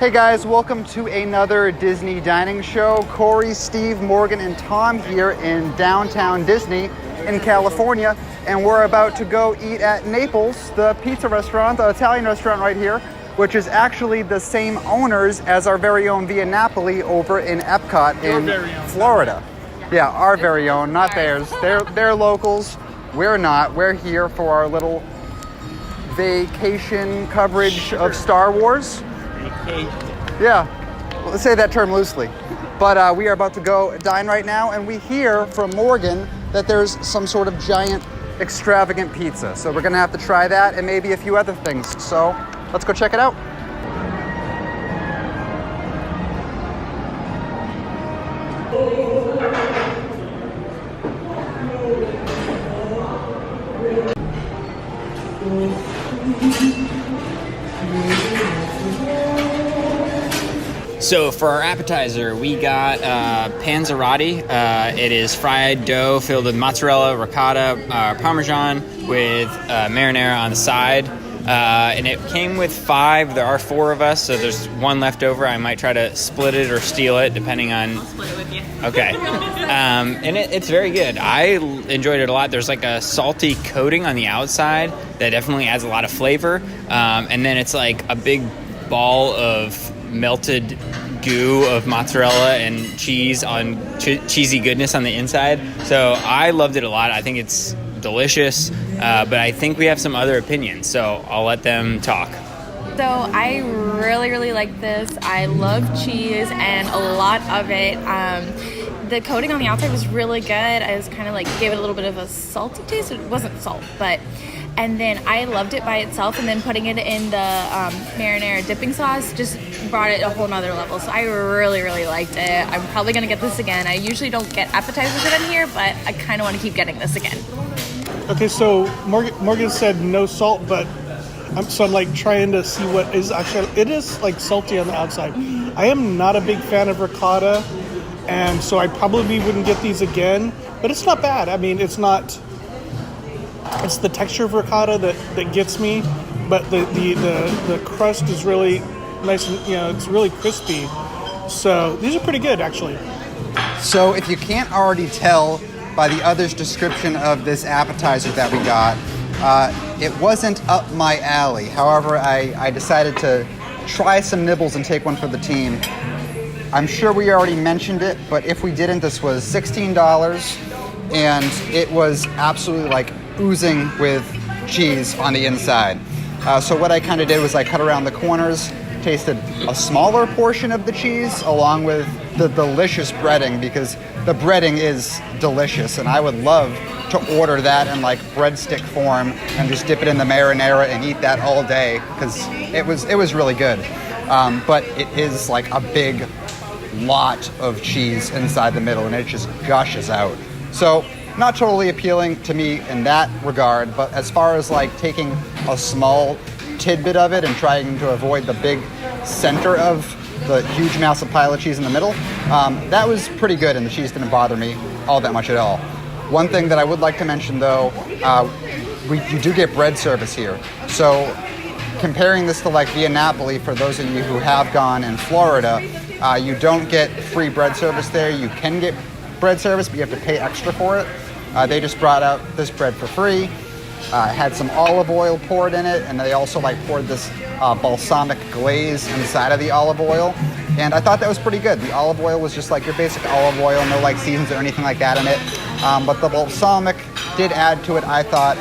Hey guys, welcome to another Disney dining show. Corey, Steve, Morgan, and Tom here in downtown Disney in California, and we're about to go eat at Naples, the pizza restaurant, the Italian restaurant right here, which is actually the same owners as our very own Via Napoli over in Epcot in Florida. Yeah, our very own, not theirs. They're locals. We're not. We're here for our little vacation coverage of Star Wars. Yeah, let's say that term loosely. But we are about to go dine right now, and we hear from Morgan that there's some sort of giant, extravagant pizza. So we're gonna have to try that and maybe a few other things. So let's go check it out. So for our appetizer, we got panzerotti. It is fried dough filled with mozzarella, ricotta, parmesan with marinara on the side. And it came with 5. There are 4 of us, so there's 1 left over. I might try to split it or steal it, depending on... I'll split it with you. Okay. And it's very good. I enjoyed it a lot. There's like a salty coating on the outside that definitely adds a lot of flavor. And then it's like a big ball of melted goo of mozzarella and cheese on cheesy goodness on the inside. So I loved it a lot. I think it's delicious, but I think we have some other opinions, so I'll let them talk. So I really like this. I love cheese and a lot of it. The coating on the outside was really good. I was kind of like gave it a little bit of a salty taste. It wasn't salt, but and then I loved it by itself, and then putting it in the marinara dipping sauce just brought it a whole nother level. So I really liked it. I'm probably gonna get this again. I usually don't get appetizers in here, but I kind of want to keep getting this again. Okay, so Morgan said no salt, but I'm like trying to see what is actually. It is like salty on the outside. I am not a big fan of ricotta, and so I probably wouldn't get these again. But it's not bad. I mean, it's not. It's the texture of ricotta that gets me, but the crust is really nice and it's really crispy. So these are pretty good actually. So if you can't already tell by the other's description of this appetizer that we got, it wasn't up my alley. However, I decided to try some nibbles and take one for the team. I'm sure we already mentioned it, but if we didn't, this was $16, and it was absolutely like oozing with cheese on the inside. So what I kind of did was I cut around the corners, tasted a smaller portion of the cheese along with the delicious breading, because the breading is delicious, and I would love to order that in like breadstick form and just dip it in the marinara and eat that all day, because it was really good. But it is like a big lot of cheese inside the middle, and it just gushes out. So not totally appealing to me in that regard, but as far as like taking a small tidbit of it and trying to avoid the big center of the huge massive pile of cheese in the middle, that was pretty good, and the cheese didn't bother me all that much at all. One thing that I would like to mention though, you do get bread service here. So comparing this to like Via Napoli, for those of you who have gone in Florida, you don't get free bread service there. You can get bread service, but you have to pay extra for it. They just brought out this bread for free. Had some olive oil poured in it, and they also like poured this balsamic glaze inside of the olive oil, and I thought that was pretty good. The olive oil was just like your basic olive oil, no like seasons or anything like that in it, but the balsamic did add to it, I thought,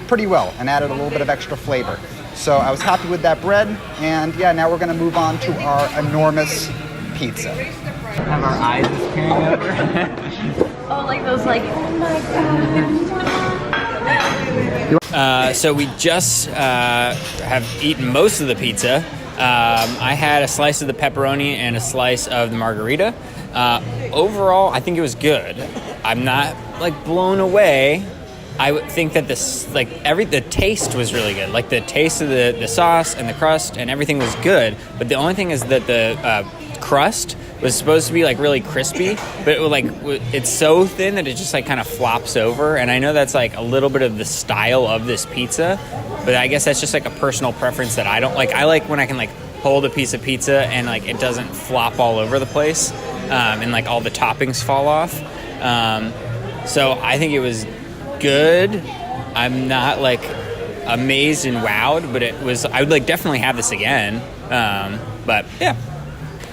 pretty well, and added a little bit of extra flavor. So I was happy with that bread, and yeah, now we're going to move on to our enormous pizza. Have our eyes just peering over. Oh, like those like, oh my god. So we just have eaten most of the pizza. I had a slice of the pepperoni and a slice of the margarita. Overall, I think it was good. I'm not like blown away. I would think that the taste was really good. Like the taste of the sauce and the crust and everything was good. But the only thing is that the crust was supposed to be like really crispy, but it's so thin that it just like kind of flops over. And I know that's like a little bit of the style of this pizza, but I guess that's just like a personal preference that I don't like. I like when I can like hold a piece of pizza and like it doesn't flop all over the place, and like all the toppings fall off. So I think it was good. I'm not like amazed and wowed, but I would like definitely have this again. But yeah.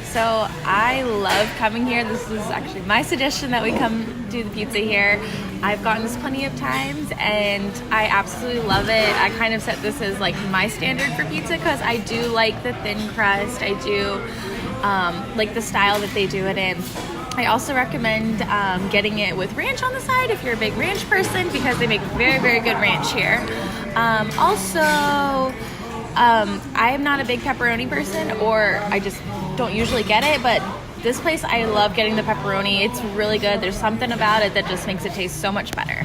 So I love coming here. This is actually my suggestion that we come do the pizza here. I've gotten this plenty of times and I absolutely love it. I kind of set this as like my standard for pizza because I do like the thin crust. I do like the style that they do it in. I also recommend getting it with ranch on the side if you're a big ranch person because they make very, very good ranch here. I am not a big pepperoni person, or I just don't usually get it, but this place I love getting the pepperoni. It's really good. There's something about it that just makes it taste so much better.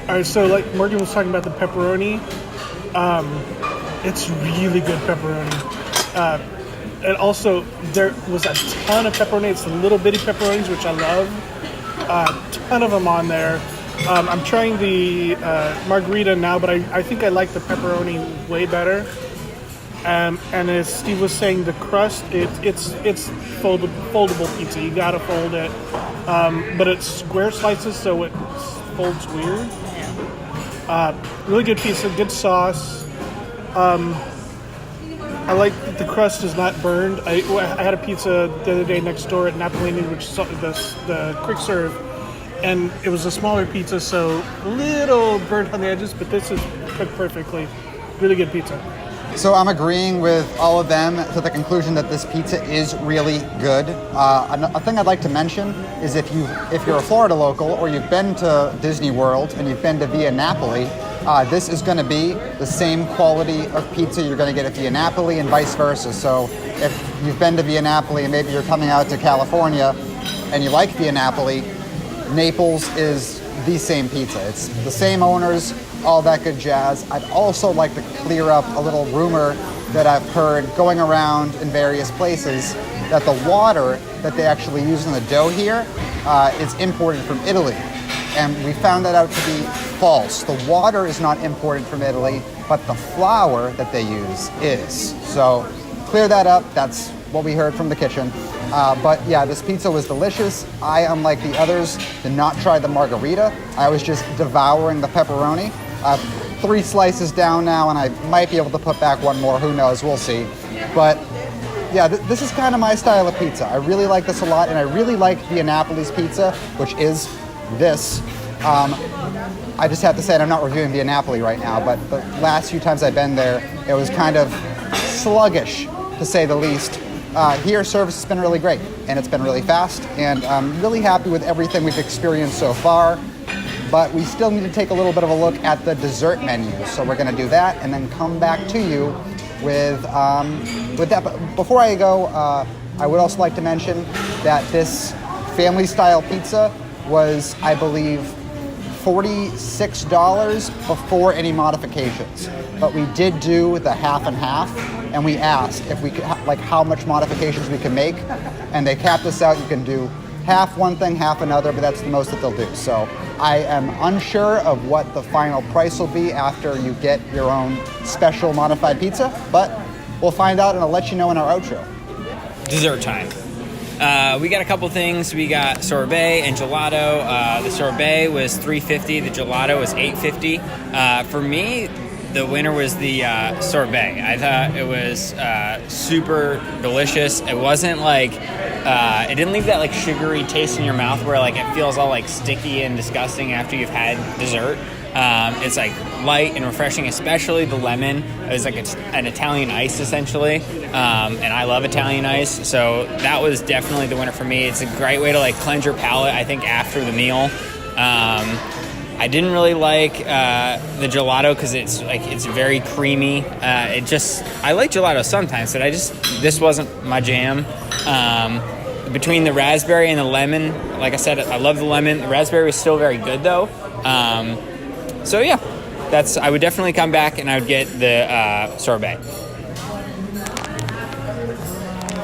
All right, so like Morgan was talking about the pepperoni, it's really good pepperoni. And also there was a ton of pepperoni. It's the little bitty pepperonis, which I love. A ton of them on there. I'm trying the margarita now, but I think I like the pepperoni way better. And as Steve was saying, the crust, it's foldable pizza. You gotta fold it, but it's square slices, so it folds weird. Really good pizza, good sauce. I like that the crust is not burned. I had a pizza the other day next door at Napolini, which is the quick serve, and it was a smaller pizza, so a little burnt on the edges, but this is cooked perfectly. Really good pizza. So I'm agreeing with all of them to the conclusion that this pizza is really good. A thing I'd like to mention is if you're a Florida local or you've been to Disney World and you've been to Via Napoli, this is going to be the same quality of pizza you're going to get at Via Napoli and vice versa. So if you've been to Via Napoli and maybe you're coming out to California and you like Via Napoli, Naples is the same pizza. It's the same owners, all that good jazz. I'd also like to clear up a little rumor that I've heard going around in various places that the water that they actually use in the dough here is imported from Italy. And we found that out to be false. The water is not imported from Italy, but the flour that they use is. So clear that up. That's what we heard from the kitchen. But yeah, this pizza was delicious. I, unlike the others, did not try the margarita. I was just devouring the pepperoni. 3 slices down now, and I might be able to put back one more. Who knows? We'll see. But yeah, this is kind of my style of pizza. I really like this a lot, and I really like Via Napoli's pizza, which is this. I just have to say, and I'm not reviewing Via Napoli right now, but the last few times I've been there, it was kind of sluggish, to say the least. Here, service has been really great, and it's been really fast, and I'm really happy with everything we've experienced so far. But we still need to take a little bit of a look at the dessert menu, so we're going to do that and then come back to you with that. But before I go, I would also like to mention that this family-style pizza was, I believe, $46 before any modifications. But we did do the half and half, and we asked if we could, like, how much modifications we can make, and they capped us out. You can do half one thing, half another, but that's the most that they'll do. So I am unsure of what the final price will be after you get your own special modified pizza, but we'll find out, and I'll let you know in our outro. Dessert time. We got a couple things. We got sorbet and gelato. The sorbet was $3.50. The gelato was $8.50. For me, the winner was the sorbet. I thought it was super delicious. It wasn't like, it didn't leave that like sugary taste in your mouth where like it feels all like sticky and disgusting after you've had dessert. It's like light and refreshing, especially the lemon. It was like an Italian ice essentially, and I love Italian ice, so that was definitely the winner for me. It's a great way to like cleanse your palate, I think, after the meal. I didn't really like the gelato because it's very creamy. I like gelato sometimes, but this wasn't my jam. Between the raspberry and the lemon, like I said, I love the lemon. The raspberry was still very good though. So yeah, I would definitely come back and I would get the sorbet.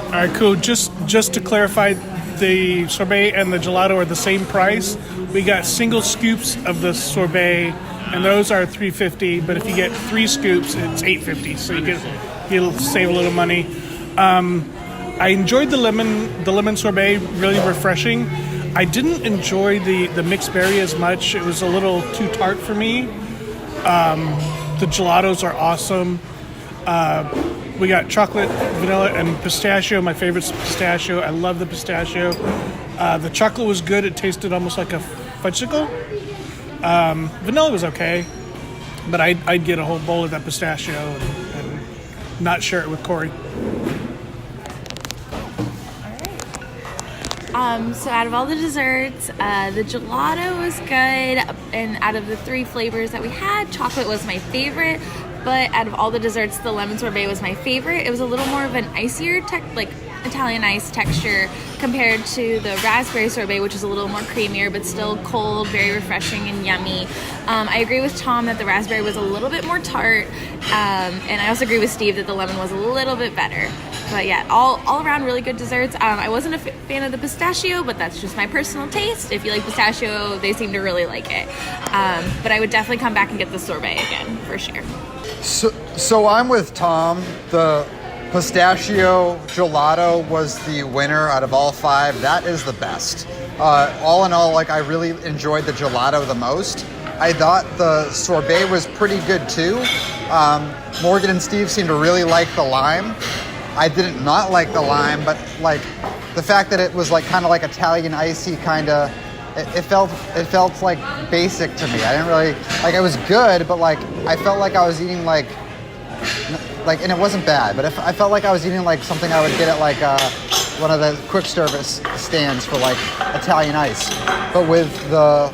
All right, cool. Just to clarify, the sorbet and the gelato are the same price. We got single scoops of the sorbet, and those are $3.50. But if you get 3 scoops, it's $8.50. So you get You'll save a little money. I enjoyed the lemon sorbet, really refreshing. I didn't enjoy the mixed berry as much. It was a little too tart for me. The gelatos are awesome. We got chocolate, vanilla, and pistachio. My favorite's pistachio. I love the pistachio. The chocolate was good. It tasted almost like a fudgesicle. Vanilla was okay, but I'd get a whole bowl of that pistachio and not share it with Corey. So out of all the desserts, the gelato was good, and out of the 3 flavors that we had, chocolate was my favorite. But out of all the desserts, the lemon sorbet was my favorite. It was a little more of an icier, like Italian ice texture compared to the raspberry sorbet, which is a little more creamier, but still cold, very refreshing and yummy. I agree with Tom that the raspberry was a little bit more tart, and I also agree with Steve that the lemon was a little bit better. But yeah, all around really good desserts. I wasn't a fan of the pistachio, but that's just my personal taste. If you like pistachio, they seem to really like it. But I would definitely come back and get the sorbet again, for sure. So I'm with Tom. The pistachio gelato was the winner out of all 5. That is the best. All in all, like, I really enjoyed the gelato the most. I thought the sorbet was pretty good too. Morgan and Steve seemed to really like the lime. I didn't not like the lime, but like the fact that it was like kind of like Italian icy kind of, it felt like basic to me. I didn't really like. It was good, but like I felt like I was eating like, and it wasn't bad, but I felt like I was eating like something I would get at like one of the quick service stands for like Italian ice. But with the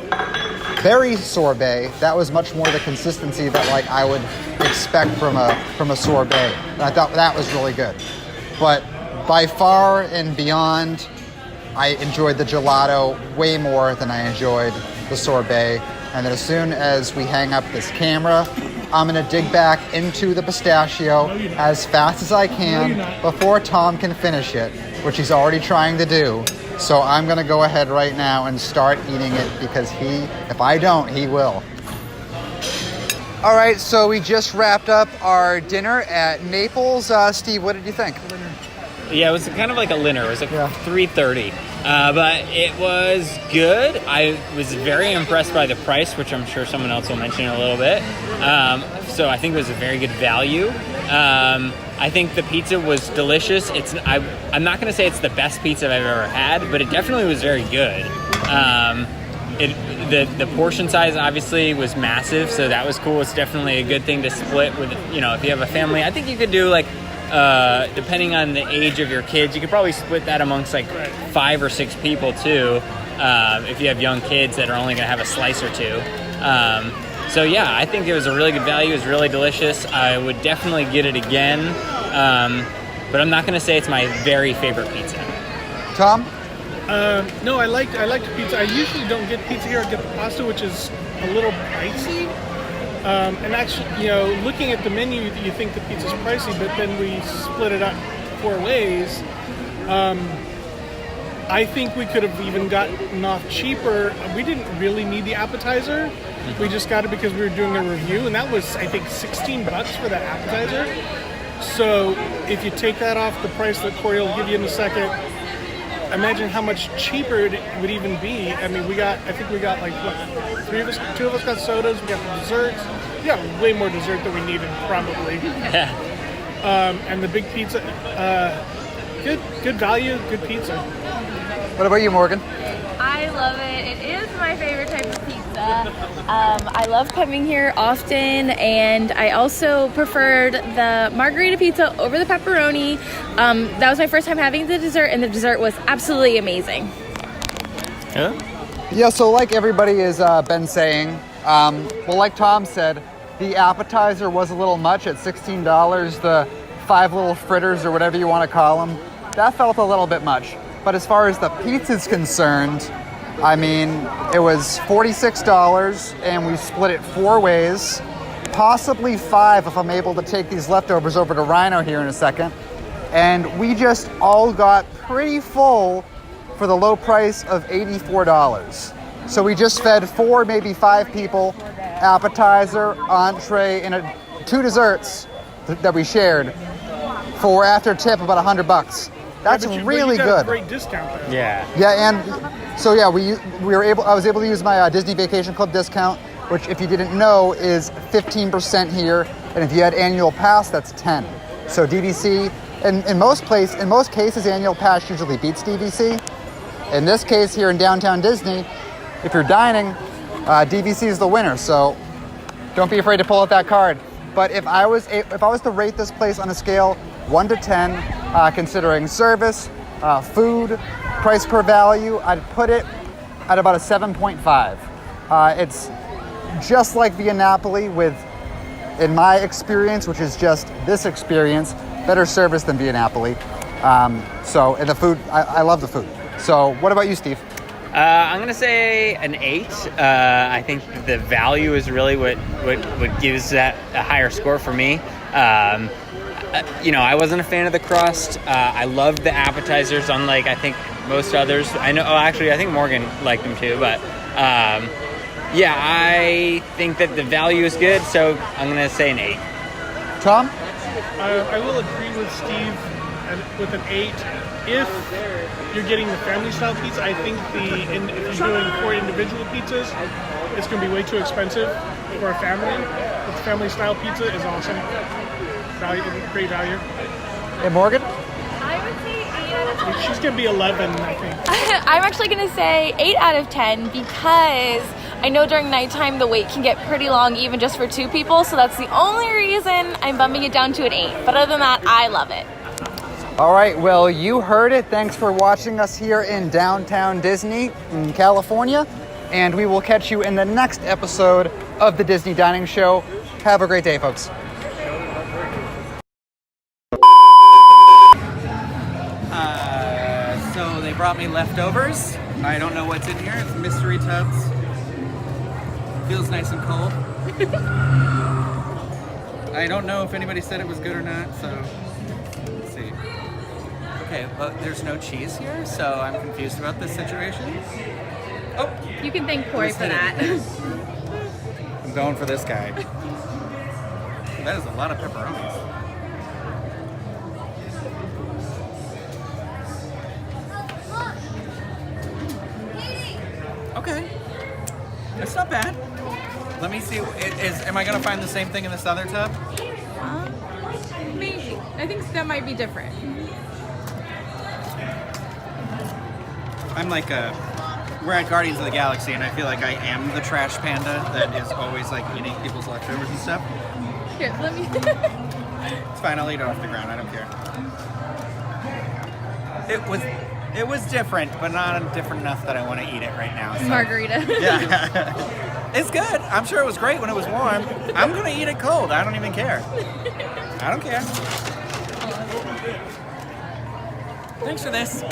berry sorbet, that was much more the consistency that like I would expect from a sorbet. And I thought that was really good. But by far and beyond, I enjoyed the gelato way more than I enjoyed the sorbet. And then as soon as we hang up this camera, I'm gonna dig back into the pistachio as fast as I can before Tom can finish it, which he's already trying to do. So I'm gonna go ahead right now and start eating it because if I don't, he will. All right, so we just wrapped up our dinner at Naples. Steve, what did you think? Yeah, it was kind of like a dinner. It was like 3:30, but it was good. I was very impressed by the price, which I'm sure someone else will mention in a little bit. So I think it was a very good value. I think the pizza was delicious. I'm not going to say it's the best pizza I've ever had, but it definitely was very good. The portion size obviously was massive, so that was cool. It's definitely a good thing to split with, if you have a family. I think you could do like, depending on the age of your kids, you could probably split that amongst like 5 or 6 people too, if you have young kids that are only going to have a slice or 2. So yeah, I think it was a really good value. It was really delicious. I would definitely get it again, but I'm not going to say it's my very favorite pizza. Tom? No, I liked pizza. I usually don't get pizza here. I get the pasta, which is a little pricey. And actually, looking at the menu, you think the pizza's pricey, but then we split it up 4 ways. I think we could have even gotten off cheaper. We didn't really need the appetizer. We just got it because we were doing a review, and that was, I think, $16 for that appetizer. So if you take that off the price that Corey will give you in a second, imagine how much cheaper it would even be. I mean, I think we got like, what, 2 of us got sodas, we got the desserts. We got way more dessert than we needed, probably. And the big pizza, good value, good pizza. What about you, Morgan? I love it. It is my favorite type of pizza. I love coming here often, and I also preferred the margarita pizza over the pepperoni. That was my first time having the dessert, and the dessert was absolutely amazing. Yeah, so like everybody has been saying, like Tom said, the appetizer was a little much at $16. The 5 little fritters or whatever you want to call them, that felt a little bit much. But as far as the pizza's concerned, I mean, it was $46 and we split it 4 ways, possibly 5 if I'm able to take these leftovers over to Rhino here in a second. And we just all got pretty full for the low price of $84. So we just fed 4, maybe 5 people, appetizer, entree, and 2 desserts that we shared for after tip about $100. That's really got good. A great discount there. Yeah. Yeah, and so yeah, I was able to use my Disney Vacation Club discount, which if you didn't know is 15% here, and if you had annual pass, that's 10. So DVC, and in most cases, annual pass usually beats DVC. In this case here in downtown Disney, if you're dining, DVC is the winner. So don't be afraid to pull out that card. But if I was to rate this place on a scale 1 to 10, considering service, food, price per value, I'd put it at about a 7.5. It's just like Via Napoli with, in my experience, which is just this experience, better service than Via Napoli. And the food, I love the food. So what about you, Steve? I'm gonna say an 8. I think the value is really what gives that a higher score for me. I wasn't a fan of the crust. I loved the appetizers, unlike I think most others. I think Morgan liked them too. But I think that the value is good, so I'm gonna say an 8. Tom? I will agree with Steve with an 8. If you're getting the family style pizza, I think if you're doing 4 individual pizzas, it's going to be way too expensive for a family. But the family style pizza is awesome. Great value. Hey, Morgan? I would say 8 out of 10. She's going to be 11, I think. I'm actually going to say 8 out of 10 because I know during nighttime the wait can get pretty long even just for 2 people, so that's the only reason I'm bumping it down to an 8. But other than that, I love it. All right, well, you heard it. Thanks for watching us here in downtown Disney in California, and we will catch you in the next episode of the Disney Dining Show. Have a great day, folks. So they brought me leftovers. I don't know what's in here. It's mystery tubs. Feels nice and cold. I don't know if anybody said it was good or not, so let's see. Okay, but there's no cheese here, so I'm confused about this situation. Oh! You can thank Corey for that. I'm going for this guy. That is a lot of pepperonis. Okay. That's not bad. Let me see. Am I going to find the same thing in this other tub? Maybe. I think that might be different. I'm like we're at Guardians of the Galaxy, and I feel like I am the trash panda that is always like eating people's leftovers and stuff. Here, let me. It's fine. I'll eat it off the ground. I don't care. It was different, but not different enough that I want to eat it right now. So. Margarita. Yeah. It's good. I'm sure it was great when it was warm. I'm going to eat it cold. I don't even care. I don't care. Thanks for this.